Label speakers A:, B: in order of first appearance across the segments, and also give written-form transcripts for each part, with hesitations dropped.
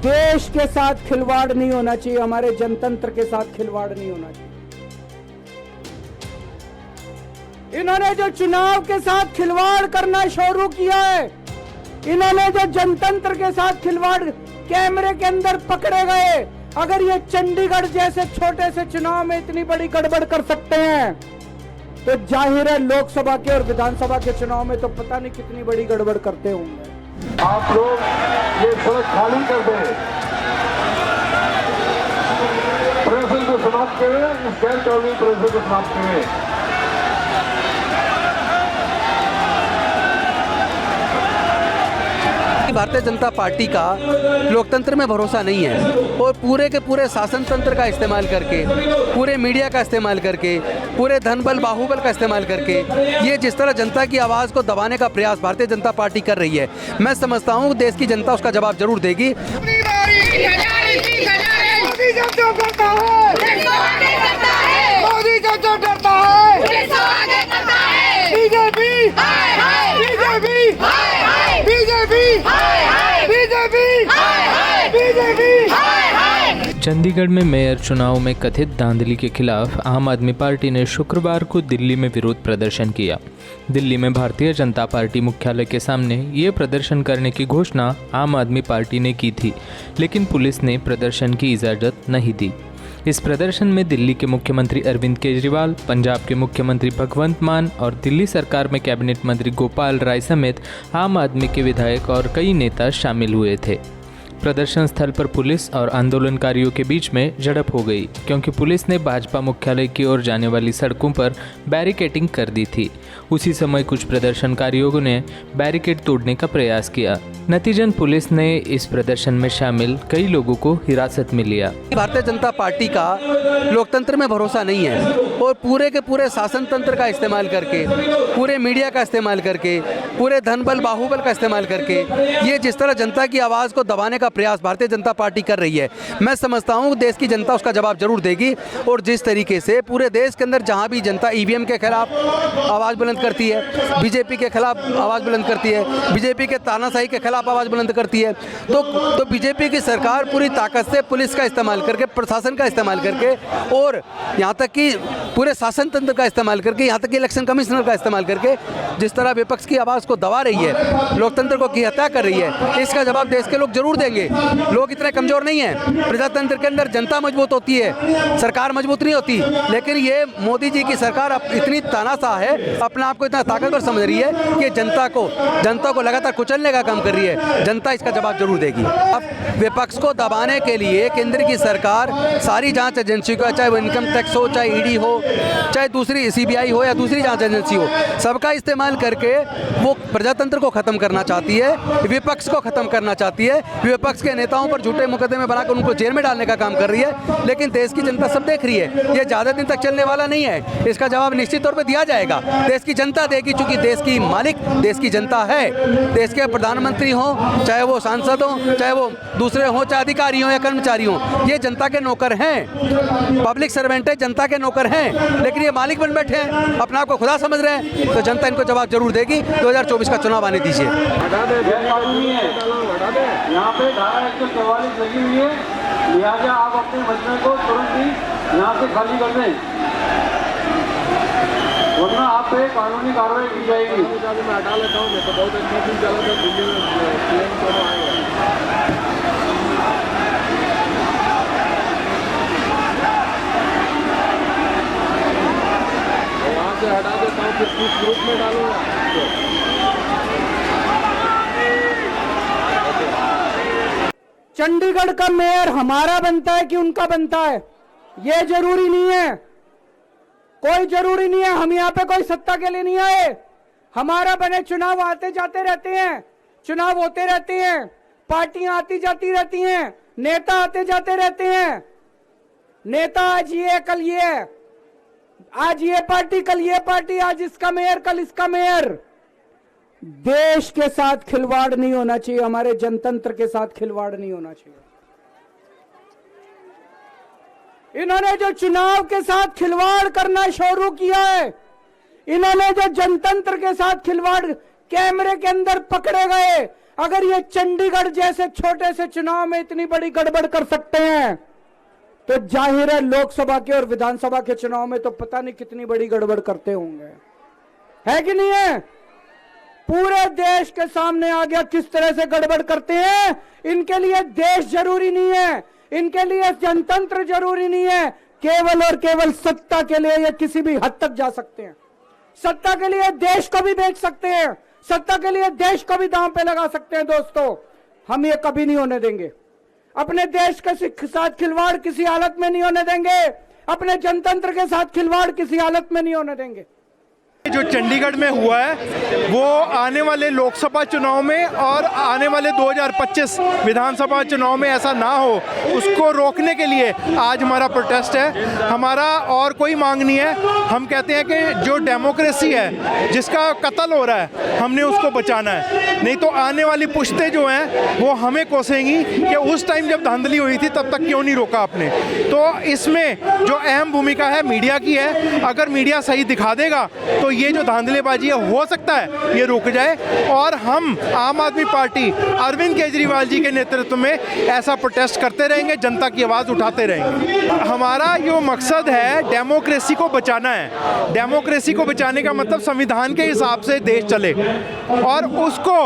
A: देश के साथ खिलवाड़ नहीं होना चाहिए, हमारे जनतंत्र के साथ खिलवाड़ नहीं होना चाहिए। इन्होंने जो चुनाव के साथ खिलवाड़ करना शुरू किया है, इन्होंने जो जनतंत्र के साथ खिलवाड़ कैमरे के अंदर पकड़े गए, अगर ये चंडीगढ़ जैसे छोटे से चुनाव में इतनी बड़ी गड़बड़ कर सकते हैं तो जाहिर है लोकसभा के और विधानसभा के चुनाव में तो पता नहीं कितनी बड़ी गड़बड़ करते होंगे।
B: आप लोग ये सड़क खाली कर दें, प्रदर्शन को समाप्त करें, इस गैर कानूनी प्रदर्शन को समाप्त करें।
C: भारतीय जनता पार्टी का लोकतंत्र में भरोसा नहीं है और पूरे के पूरे शासन तंत्र का इस्तेमाल करके, पूरे मीडिया का इस्तेमाल करके, पूरे धन बल बाहुबल का इस्तेमाल करके ये जिस तरह जनता की आवाज़ को दबाने का प्रयास भारतीय जनता पार्टी कर रही है, मैं समझता हूँ देश की जनता उसका जवाब जरूर देगी।
D: चंडीगढ़ में मेयर चुनाव में कथित धांधली के खिलाफ आम आदमी पार्टी ने शुक्रवार को दिल्ली में विरोध प्रदर्शन किया। दिल्ली में भारतीय जनता पार्टी मुख्यालय के सामने ये प्रदर्शन करने की घोषणा आम आदमी पार्टी ने की थी, लेकिन पुलिस ने प्रदर्शन की इजाज़त नहीं दी। इस प्रदर्शन में दिल्ली के मुख्यमंत्री अरविंद केजरीवाल, पंजाब के मुख्यमंत्री भगवंत मान और दिल्ली सरकार में कैबिनेट मंत्री गोपाल राय समेत आम आदमी के विधायक और कई नेता शामिल हुए थे। प्रदर्शन स्थल पर पुलिस और आंदोलनकारियों के बीच में झड़प हो गई क्योंकि पुलिस ने भाजपा मुख्यालय की ओर जाने वाली सड़कों पर बैरिकेडिंग कर दी थी। उसी समय कुछ प्रदर्शनकारियों ने बैरिकेड तोड़ने का प्रयास किया। नतीजन पुलिस ने इस प्रदर्शन में शामिल कई लोगों को हिरासत में लिया।
C: भारतीय जनता पार्टी का लोकतंत्र में भरोसा नहीं है और पूरे के पूरे शासन तंत्र का इस्तेमाल करके, पूरे मीडिया का इस्तेमाल करके, पूरे धन बल बाहुबल का इस्तेमाल करके ये जिस तरह जनता की आवाज़ को दबाने का प्रयास भारतीय जनता पार्टी कर रही है, मैं समझता हूँ देश की जनता उसका जवाब जरूर देगी। और जिस तरीके से पूरे देश के अंदर जहाँ भी जनता ईवीएम के खिलाफ आवाज़ बुलंद करती है, बीजेपी के खिलाफ आवाज़ बुलंद करती है, बीजेपी के तानाशाही के खिलाफ आवाज़ बुलंद करती है, तो बीजेपी की सरकार पूरी ताकत से पुलिस का इस्तेमाल करके, प्रशासन का इस्तेमाल करके और यहाँ तक कि पूरे शासन तंत्र का इस्तेमाल करके, यहाँ तक कि इलेक्शन कमिश्नर का इस्तेमाल करके जिस तरह विपक्ष की आवाज़ को दबा रही है, लोकतंत्र को की हत्या कर रही है, इसका जवाब देश के लोग जरूर देंगे। लोग इतने कमजोर नहीं हैं। प्रजातंत्र के अंदर जनता मजबूत होती है, सरकार मजबूत नहीं होती, लेकिन ये मोदी जी की सरकार इतनी तानाशाह है, अपने आप को इतना ताकतवर समझ रही है कि जनता को लगातार कुचलने का काम कर रही है। जनता इसका जवाब जरूर देगी। अब विपक्ष को दबाने के लिए केंद्र की सरकार सारी जांच एजेंसी को, चाहे वो इनकम टैक्स हो, चाहे ईडी हो, चाहे दूसरी सीबीआई हो या दूसरी जांच एजेंसी हो, सबका इस्तेमाल करके वो प्रजातंत्र को खत्म करना चाहती है, विपक्ष को खत्म करना चाहती है, विपक्ष के नेताओं पर झूठे मुकदमे बनाकर उनको जेल में डालने का काम कर रही है। लेकिन देश की जनता सब देख रही है, ये ज़्यादा दिन तक चलने वाला नहीं है। इसका जवाब निश्चित तौर पर दिया जाएगा, देश की जनता देगी, चूंकि देश की मालिक देश की जनता है। देश के प्रधानमंत्री हों, चाहे वो सांसद हों, चाहे वो दूसरे हों, चाहे अधिकारी हों या कर्मचारी हों, ये जनता के नौकर हैं, पब्लिक सर्वेंट है, जनता के नौकर हैं। लेकिन ये मालिक बन बैठे हैं, अपने आप को खुदा समझ रहे हैं, तो जनता इनको जवाब जरूर देगी। 2024 का चुनाव आने दीजिए।
B: यहाँ पे धारा 144 लगी हुई है, लिहाजा आप अपने मजमे को तुरंत ही यहाँ से खाली कर दें, वरना आप पे कानूनी कार्रवाई की जाएगी। मैं हटा लेता हूँ, मैं तो बहुत अच्छा चीज चला था दिल्ली में, वहाँ से हटा देता हूँ, फिर किस ग्रुप में डालूंगा।
A: चंडीगढ़ का मेयर हमारा बनता है कि उनका बनता है, ये जरूरी नहीं है, कोई जरूरी नहीं है। हम यहाँ पे कोई सत्ता के लिए नहीं आए, हमारा बने चुनाव आते जाते रहते हैं, चुनाव होते रहते हैं, पार्टियां आती जाती रहती हैं, नेता आते जाते रहते हैं। नेता आज ये कल ये, आज ये पार्टी कल ये पार्टी, आज इसका मेयर कल इसका मेयर। देश के साथ खिलवाड़ नहीं होना चाहिए, हमारे जनतंत्र के साथ खिलवाड़ नहीं होना चाहिए। इन्होंने जो चुनाव के साथ खिलवाड़ करना शुरू किया है, इन्होंने जो जनतंत्र के साथ खिलवाड़ कैमरे के अंदर पकड़े गए, अगर ये चंडीगढ़ जैसे छोटे से चुनाव में इतनी बड़ी गड़बड़ कर सकते हैं तो जाहिर है लोकसभा के और विधानसभा के चुनाव में तो पता नहीं कितनी बड़ी गड़बड़ करते होंगे, है कि नहीं है? पूरे देश के सामने आ गया किस तरह से गड़बड़ करते हैं। इनके लिए देश जरूरी नहीं है, इनके लिए जनतंत्र जरूरी नहीं है, केवल और केवल सत्ता के लिए ये किसी भी हद तक जा सकते हैं। सत्ता के लिए देश को भी बेच सकते हैं, सत्ता के लिए देश को भी दांव पे लगा सकते हैं। दोस्तों, हम ये कभी नहीं होने देंगे। अपने देश के साथ खिलवाड़ किसी हालत में नहीं होने देंगे, अपने जनतंत्र के साथ खिलवाड़ किसी हालत में नहीं होने देंगे।
E: जो चंडीगढ़ में हुआ है वो आने वाले लोकसभा चुनाव में और आने वाले 2025 विधानसभा चुनाव में ऐसा ना हो, उसको रोकने के लिए आज हमारा प्रोटेस्ट है। हमारा और कोई मांग नहीं है। हम कहते हैं कि जो डेमोक्रेसी है, जिसका कत्ल हो रहा है, हमने उसको बचाना है। नहीं तो आने वाली पुश्तें जो हैं वो हमें कोसेंगी कि उस टाइम जब धांधली हुई थी तब तक क्यों नहीं रोका आपने। तो इसमें जो अहम भूमिका है मीडिया की है। अगर मीडिया सही दिखा देगा तो ये जो धांधलेबाजी है हो सकता है ये रुक जाए। और हम आम आदमी पार्टी अरविंद केजरीवाल जी के नेतृत्व में ऐसा प्रोटेस्ट करते रहेंगे, जनता की आवाज़ उठाते रहेंगे। हमारा जो मकसद है डेमोक्रेसी को बचाना है। डेमोक्रेसी को बचाने का मतलब संविधान के हिसाब से देश चले और उसको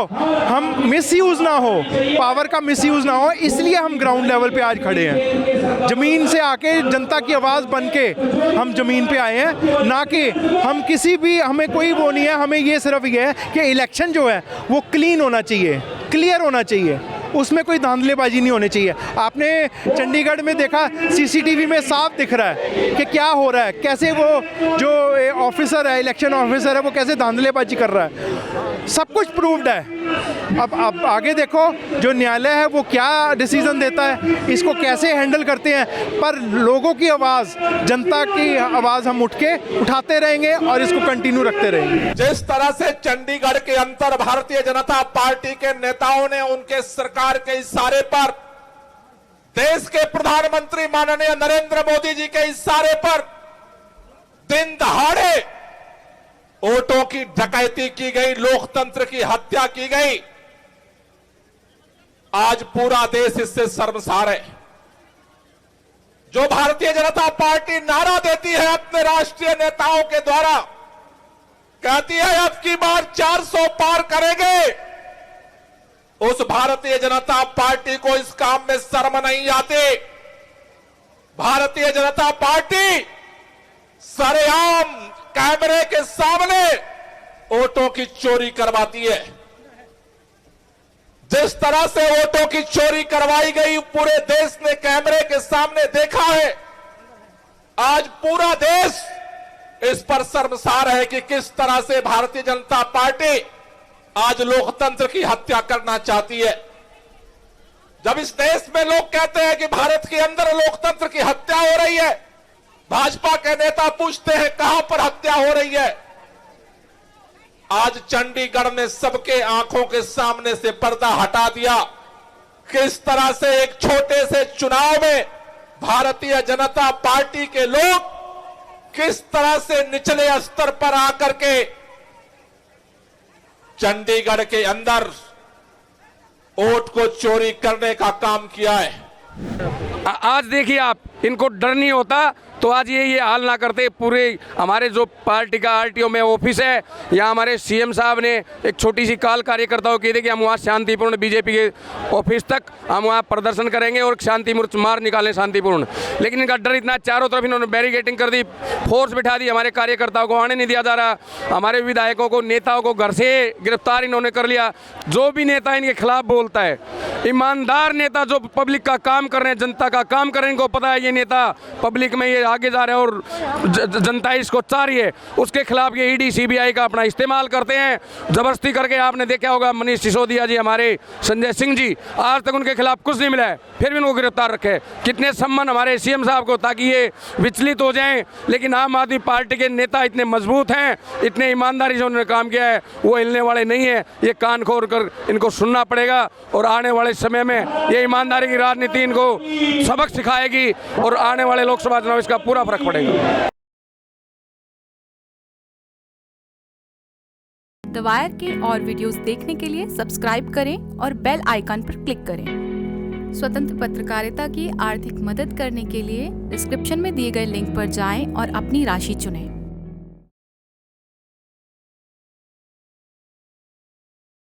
E: हम मिसयूज़ ना हो, पावर का मिसयूज़ ना हो। इसलिए हम ग्राउंड लेवल पे आज खड़े हैं, ज़मीन से आके जनता की आवाज़ बन के हम ज़मीन पे आए हैं। ना कि हम किसी भी, हमें कोई वो नहीं है, हमें ये सिर्फ ये है कि इलेक्शन जो है वो क्लीन होना चाहिए, क्लियर होना चाहिए, उसमें कोई धांधलेबाजी नहीं होनी चाहिए। आपने चंडीगढ़ में देखा, सीसीटीवी में साफ दिख रहा है कि क्या हो रहा है, कैसे वो जो ऑफिसर है, इलेक्शन ऑफिसर है, वो कैसे धांधलेबाजी कर रहा है। सब कुछ प्रूव्ड है। अब आगे देखो जो न्यायालय है वो क्या डिसीजन देता है, इसको कैसे हैंडल करते हैं। पर लोगों की आवाज़, जनता की आवाज़ हम उठ के उठाते रहेंगे और इसको कंटिन्यू रखते रहेंगे।
F: जिस तरह से चंडीगढ़ के अंदर भारतीय जनता पार्टी के नेताओं ने उनके सरकार के इशारे पर, देश के प्रधानमंत्री माननीय नरेंद्र मोदी जी के इशारे पर दिन दहाड़े वोटों की डकैती की गई, लोकतंत्र की हत्या की गई, आज पूरा देश इससे शर्मसार है। जो भारतीय जनता पार्टी नारा देती है अपने राष्ट्रीय नेताओं के द्वारा, कहती है अब की बार 400 पार करेंगे, उस भारतीय जनता पार्टी को इस काम में शर्म नहीं आती। भारतीय जनता पार्टी सरेआम कैमरे के सामने वोटों की चोरी करवाती है। जिस तरह से वोटों की चोरी करवाई गई पूरे देश ने कैमरे के सामने देखा है। आज पूरा देश इस पर शर्मसार है कि किस तरह से भारतीय जनता पार्टी आज लोकतंत्र की हत्या करना चाहती है। जब इस देश में लोग कहते हैं कि भारत के अंदर लोकतंत्र की हत्या हो रही है, भाजपा के नेता पूछते हैं कहां पर हत्या हो रही है। आज चंडीगढ़ ने सबके आंखों के सामने से पर्दा हटा दिया। किस तरह से एक छोटे से चुनाव में भारतीय जनता पार्टी के लोग किस तरह से निचले स्तर पर आकर के चंडीगढ़ के अंदर वोट को चोरी करने का काम किया है।
G: आज देखिए आप, इनको डर नहीं होता तो आज ये हाल ना करते। पूरे हमारे जो पार्टी का आरटीओ में ऑफिस है, यहाँ हमारे सीएम साहब ने एक छोटी सी कॉल कार्यकर्ताओं की थी कि हम वहाँ शांतिपूर्ण बीजेपी के ऑफिस तक हम वहाँ प्रदर्शन करेंगे और शांति मार्च निकालें शांतिपूर्ण। लेकिन इनका डर इतना, चारों तरफ इन्होंने बैरिकेडिंग कर दी, फोर्स बिठा दी, हमारे कार्यकर्ताओं को आने नहीं दिया जा रहा, हमारे विधायकों को, नेताओं को घर से गिरफ्तार इन्होंने कर लिया। जो भी नेता इनके खिलाफ बोलता है, ईमानदार नेता जो पब्लिक का काम कर रहे हैं, जनता का काम कर रहे हैं, इनको पता है ये नेता पब्लिक में ये आगे जा रहे हैं और जनता इसको चाह रही है, उसके खिलाफ ये ईडी सीबीआई का अपना इस्तेमाल करते हैं जबरदस्ती करके। आपने देखा होगा मनीष सिसोदिया जी, हमारे संजय सिंह जी, आज तक उनके खिलाफ कुछ नहीं मिला है, फिर भी उनको गिरफ्तार रखे। कितने सम्मान हमारे सीएम साहब को, ताकि ये विचलित हो जाएं। लेकिन आम आदमी पार्टी के नेता इतने मजबूत हैं, इतने ईमानदारी से उन्होंने काम किया है, वो हिलने वाले नहीं है। ये कान खोल कर इनको सुनना पड़ेगा और आने वाले समय में ये ईमानदारी की राजनीति इनको सबक सिखाएगी और आने वाले लोकसभा चुनाव इसका पूरा फर्क पड़ेगा।
H: द वायर के और वीडियोस देखने के लिए सब्सक्राइब करें और बेल आइकन पर क्लिक करें। स्वतंत्र पत्रकारिता की आर्थिक मदद करने के लिए डिस्क्रिप्शन में दिए गए लिंक पर जाएं और अपनी राशि चुनें।